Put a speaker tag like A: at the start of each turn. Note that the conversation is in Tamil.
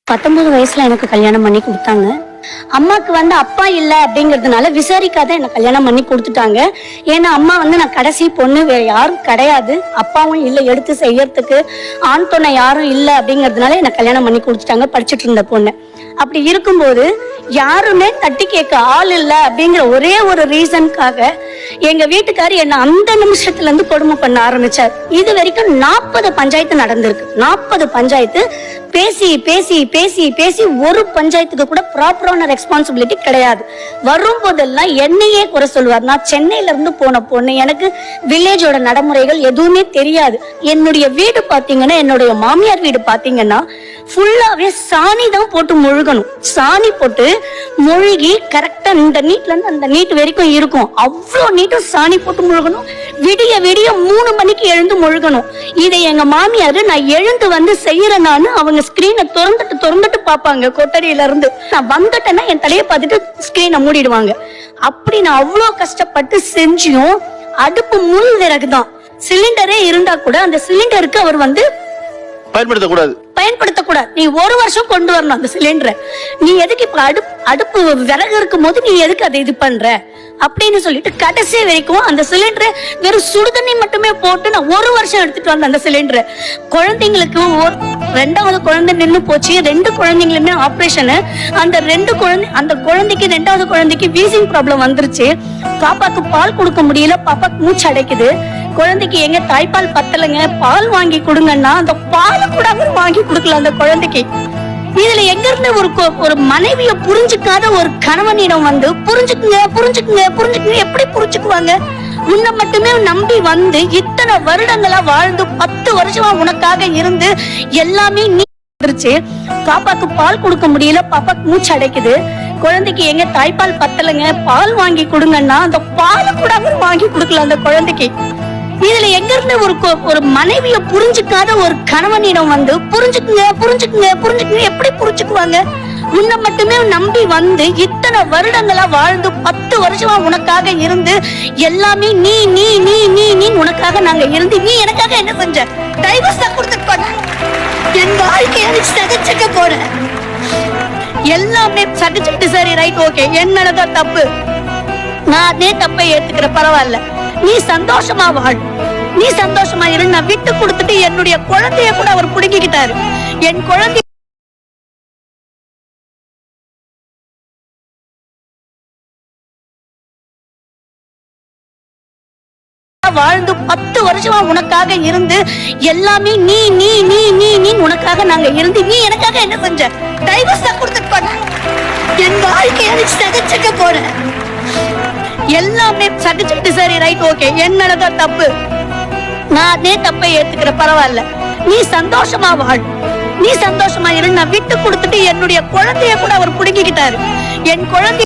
A: 19 வயசுல எனக்கு கல்யாணம் பண்ணி கொடுத்தாங்க. அம்மாக்கு அப்பா இல்ல அப்படிங்கறதுனால விசாரிக்காத என்ன கல்யாணம் பண்ணி கொடுத்துட்டாங்க. ஏன்னா அம்மா நான் கடைசி பொண்ணு, வேற யாரும் கிடையாது, அப்பாவும் இல்ல எடுத்து செய்யறதுக்கு, ஆண் துணை யாரும் இல்ல அப்படிங்கறதுனால என்ன கல்யாணம் பண்ணி கொடுத்துட்டாங்க. படிச்சுட்டு இருந்த பொண்ணு. அப்படி இருக்கும்போது யாருமே தட்டி கேட்க ஆள் இல்ல அப்படிங்கிற ஒரே ஒரு ரீசனுக்காக எங்க வீட்டுக்காரு என்ன அந்த நிமிஷத்துல இருந்து கொடுமை பண்ண ஆரம்பிச்சார். இது வரைக்கும் 40 பஞ்சாயத்து நடந்திருக்கு. 40 பஞ்சாயத்து பேசி பேசி பேசி பேசி ஒரு பஞ்சாயத்துக்கு கூட ப்ராப்பரான ரெஸ்பான்சிபிலிட்டி கிடையாது. வரும் போதெல்லாம் என்னையே குறை சொல்லுவார். நான் சென்னையில இருந்து போன பொண்ணு, எனக்கு வில்லேஜோட நடைமுறைகள் எதுவுமே தெரியாது. என்னுடைய வீடு பாத்தீங்கன்னா, என்னுடைய மாமியார் வீடு பாத்தீங்கன்னா ஃபுல்லாவே சாணி தான் போட்டு முழுகணும். சாணி போட்டு முழுகி கரெக்டா இந்த நீட்ல இருந்து அந்த நீட் வரைக்கும் இருக்கும். அவ்வளோ நீட்டும் சாணி போட்டு முழுகணும். விடிய விடிய 3 மணிக்கு எழுந்து முழுகணும். இதை எங்க மாமியாரு நான் எழுந்து செய்யறேன்னு அவங்க ஸ்கிரீனை திறந்துட்டு பாப்பாங்க. கொட்டடியில இருந்து நான் வந்துட்டேன்னா என் தலையை பார்த்துட்டு ஸ்கிரீனை மூடிடுவாங்க. அப்படி நான் அவ்வளோ கஷ்டப்பட்டு செஞ்சியும் அடுப்பு முள் விறகுதான். சிலிண்டரே இருந்தா கூட அந்த சிலிண்டருக்கு அவர் பயன்படுத்தக்கூடாது. நீ 1 வருஷம் கொண்டு வரணும் அந்த சிலிண்டரை. நீ எதுக்கு இப்ப அடுப்பு விறகு இருக்கும் போது நீ எதுக்கு அதை இது பண்ற அப்படின்னு சொல்லிட்டு கடைசி வரைக்கும் அந்த சிலிண்டரை வெறும் சுடுதண்ணி மட்டுமே போட்டு நான் 1 வருஷம் எடுத்துட்டு வந்தேன் அந்த சிலிண்டரை. குழந்தைங்களுக்கு 2வது குழந்தை நின்று போச்சு. 2 குழந்தைங்களுமே ஆபரேஷன். அந்த குழந்தைக்கு 2வது குழந்தைக்கு வீசிங் ப்ராப்ளம் வந்துருச்சு. பாப்பாக்கு பால் கொடுக்க முடியல, பாப்பாக்கு மூச்சு அடைக்குது. குழந்தைக்கு எங்க தாய்ப்பால் பத்தலைங்க, பால் வாங்கி கொடுங்கன்னா அந்த பால் கூட அவர் வாங்கி கொடுக்கல அந்த குழந்தைக்கு. இதுல எங்க இருந்து ஒரு மனைவிய புரிஞ்சுக்காத ஒரு கணவனிடம் புரிஞ்சுக்குங்க எப்படி புரிஞ்சுக்குவாங்க? உன்னை மட்டுமே நம்பி இத்தனை வருடங்களா வாழ்ந்து 10 வருஷமா உனக்காக இருந்து எல்லாமே நீ வந்துருச்சு. பாப்பாக்கு பால் கொடுக்க முடியல, பாப்பாக்கு மூச்சு அடைக்குது. குழந்தைக்கு எங்க தாய்ப்பால் பத்தலைங்க, பால் வாங்கி கொடுங்கன்னா அந்த பால் கூட அவர் வாங்கி கொடுக்கல அந்த குழந்தைக்கு. இதுல எங்க இருந்து ஒரு மனைவிய புரிஞ்சுக்காத ஒரு கணவனிடம் புரிஞ்சுக்குங்க எப்படி புரிஞ்சுக்குவாங்க? உன்னை மட்டுமே நம்பி இத்தனை வருடங்களா வாழ்ந்து 10 வருஷமா உனக்காக இருந்து எல்லாமே நீ நீ நீ நீ நீ உனக்காக நாங்க இருந்து நீ எனக்காக என்ன செஞ்ச? டைவர்ஸ் தான் கொடுத்துட்டு என் வாழ்க்கையை சகிச்சுக்க போற. எல்லாமே சகிச்சுக்கிட்டு சரி ரைட் ஓகே, என்னதான் தப்பு, நான் அதே தப்பை ஏத்துக்கிற, பரவாயில்ல, நீ சந்தோஷமா வாழ், நீ சந்தோஷமா இரு. நான் விட்டு கொடுத்துட்டு என்னுடைய குழந்தைய கூட அவர் புடுங்கிக்கிட்டாரு. என் குழந்தை வாழ்ந்து 10 வருஷமா உனக்காக இருந்து எல்லாமே நீ நீ நீ நீ நீ உனக்காக நாங்க இருந்து நீ எனக்காக என்ன செஞ்ச? டைவர்ஸ் தான் கொடுத்துட்டு என் வாழ்க்கையை சகிச்சுக்க போற. எல்லாமே சகிச்சுக்கிட்டு சரி ரைட் ஓகே, என்னதான் தப்பு, நான் அதே தப்பை ஏத்துக்கிற, பரவாயில்ல, நீ சந்தோஷமா வாழ், நீ சந்தோஷமா இரு. நான் விட்டு கொடுத்துட்டு என்னுடைய குழந்தைய கூட அவர் புடுங்கிக்கிட்டாரு. என் குழந்தை